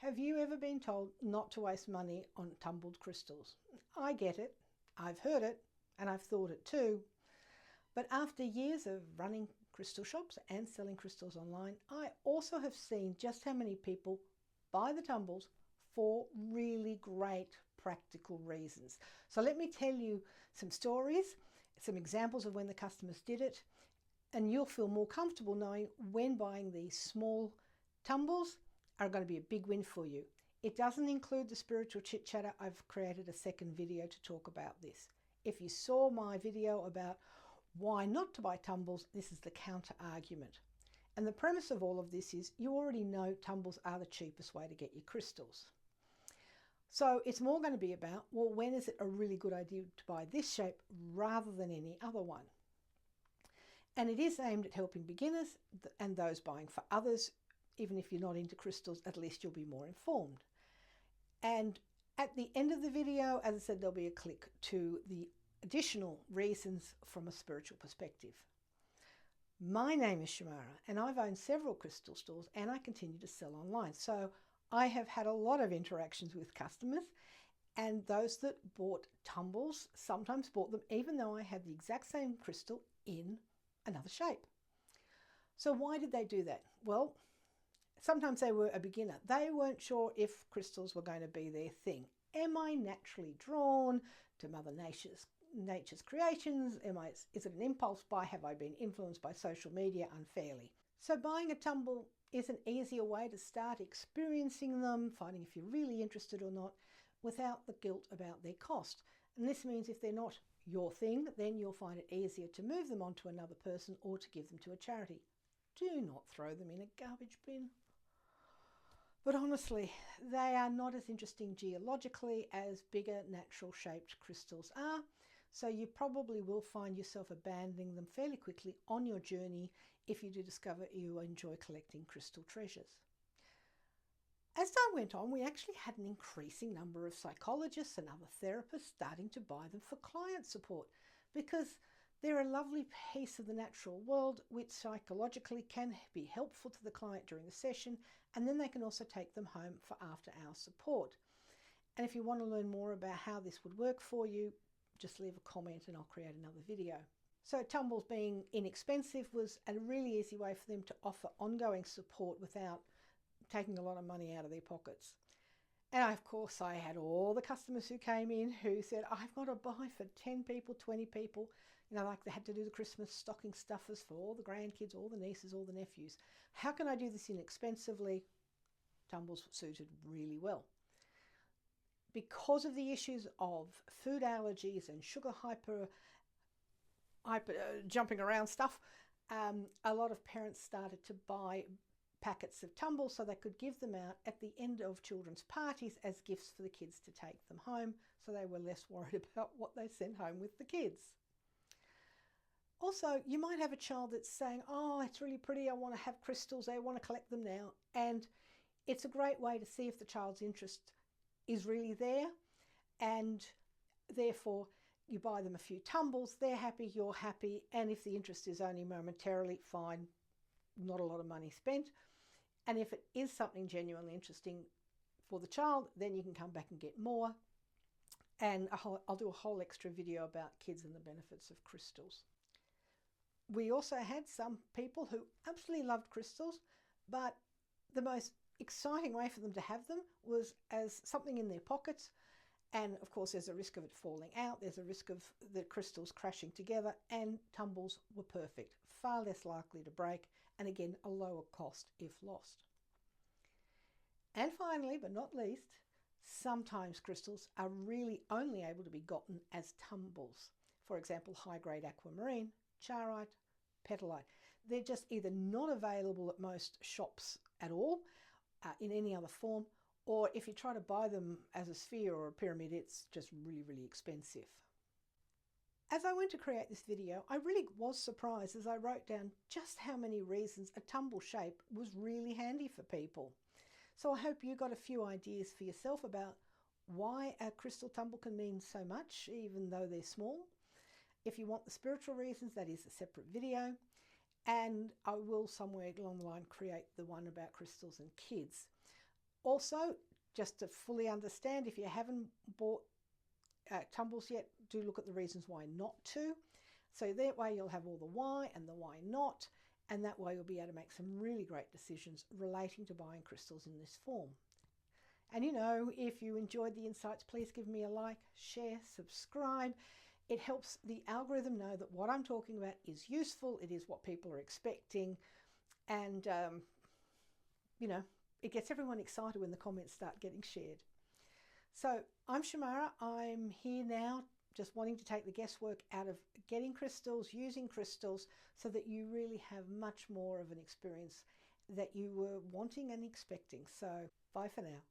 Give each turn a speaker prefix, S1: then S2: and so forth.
S1: Have you ever been told not to waste money on tumbled crystals? I get it, I've heard it, and I've thought it too. But after years of running crystal shops and selling crystals online, I also have seen just how many people buy the tumbles for really great practical reasons. So let me tell you some stories, some examples of when the customers did it, and you'll feel more comfortable knowing when buying these small tumbles are going to be a big win for you. It doesn't include the spiritual chit chatter. I've created a second video to talk about this. If you saw my video about why not to buy tumbles, this is the counter argument. And the premise of all of this is you already know tumbles are the cheapest way to get your crystals. So it's more going to be about, well, when is it a really good idea to buy this shape rather than any other one? And it is aimed at helping beginners and those buying for others. Even if you're not into crystals, at least you'll be more informed. And at the end of the video, as I said, there'll be a click to the additional reasons from a spiritual perspective. My name is Shamara, and I've owned several crystal stores, and I continue to sell online. So I have had a lot of interactions with customers, and those that bought tumbles sometimes bought them even though I had the exact same crystal in another shape. So why did they do that? Well, sometimes they were a beginner. They weren't sure if crystals were going to be their thing. Am I naturally drawn to Mother Nature's creations? Is it an impulse buy? Have I been influenced by social media unfairly? So buying a tumble is an easier way to start experiencing them, finding if you're really interested or not, without the guilt about their cost. And this means if they're not your thing, then you'll find it easier to move them on to another person or to give them to a charity. Do not throw them in a garbage bin. But honestly, they are not as interesting geologically as bigger natural shaped crystals are, so you probably will find yourself abandoning them fairly quickly on your journey if you do discover you enjoy collecting crystal treasures. As time went on, we actually had an increasing number of psychologists and other therapists starting to buy them for client support because they're a lovely piece of the natural world which psychologically can be helpful to the client during the session, and then they can also take them home for after-hour support. And if you want to learn more about how this would work for you, just leave a comment and I'll create another video. So tumbles being inexpensive was a really easy way for them to offer ongoing support without taking a lot of money out of their pockets. And of course I had all the customers who came in who said, I've got to buy for 10 people, 20 people. You know, like they had to do the Christmas stocking stuffers for all the grandkids, all the nieces, all the nephews. How can I do this inexpensively? Tumbles suited really well. Because of the issues of food allergies and sugar hyper jumping around stuff, a lot of parents started to buy packets of tumbles so they could give them out at the end of children's parties as gifts for the kids to take them home, so they were less worried about what they sent home with the kids. Also, you might have a child that's saying, oh, it's really pretty, I want to have crystals, I want to collect them now, and it's a great way to see if the child's interest is really there, and therefore you buy them a few tumbles, they're happy, you're happy, and if the interest is only momentarily, fine, not a lot of money spent. And if it is something genuinely interesting for the child, then you can come back and get more. And I'll do a whole extra video about kids and the benefits of crystals. We also had some people who absolutely loved crystals, but the most exciting way for them to have them was as something in their pockets. And of course, there's a risk of it falling out. There's a risk of the crystals crashing together, and tumbles were perfect, far less likely to break, and again, a lower cost if lost. And finally, but not least, sometimes crystals are really only able to be gotten as tumbles. For example, high-grade aquamarine, charoite, petalite. They're just either not available at most shops at all in any other form, or if you try to buy them as a sphere or a pyramid, it's just really, really expensive. As I went to create this video, I really was surprised as I wrote down just how many reasons a tumble shape was really handy for people. So I hope you got a few ideas for yourself about why a crystal tumble can mean so much, even though they're small. If you want the spiritual reasons, that is a separate video. And I will somewhere along the line create the one about crystals and kids. Also, just to fully understand, if you haven't bought Tumbles yet, do look at the reasons why not to. So that way you'll have all the why and the why not, and that way you'll be able to make some really great decisions relating to buying crystals in this form. And if you enjoyed the insights, please give me a like, share, subscribe. It helps the algorithm know that what I'm talking about is useful, it is what people are expecting, and it gets everyone excited when the comments start getting shared. So I'm Shamara. I'm here now just wanting to take the guesswork out of getting crystals, using crystals, so that you really have much more of an experience that you were wanting and expecting. So bye for now.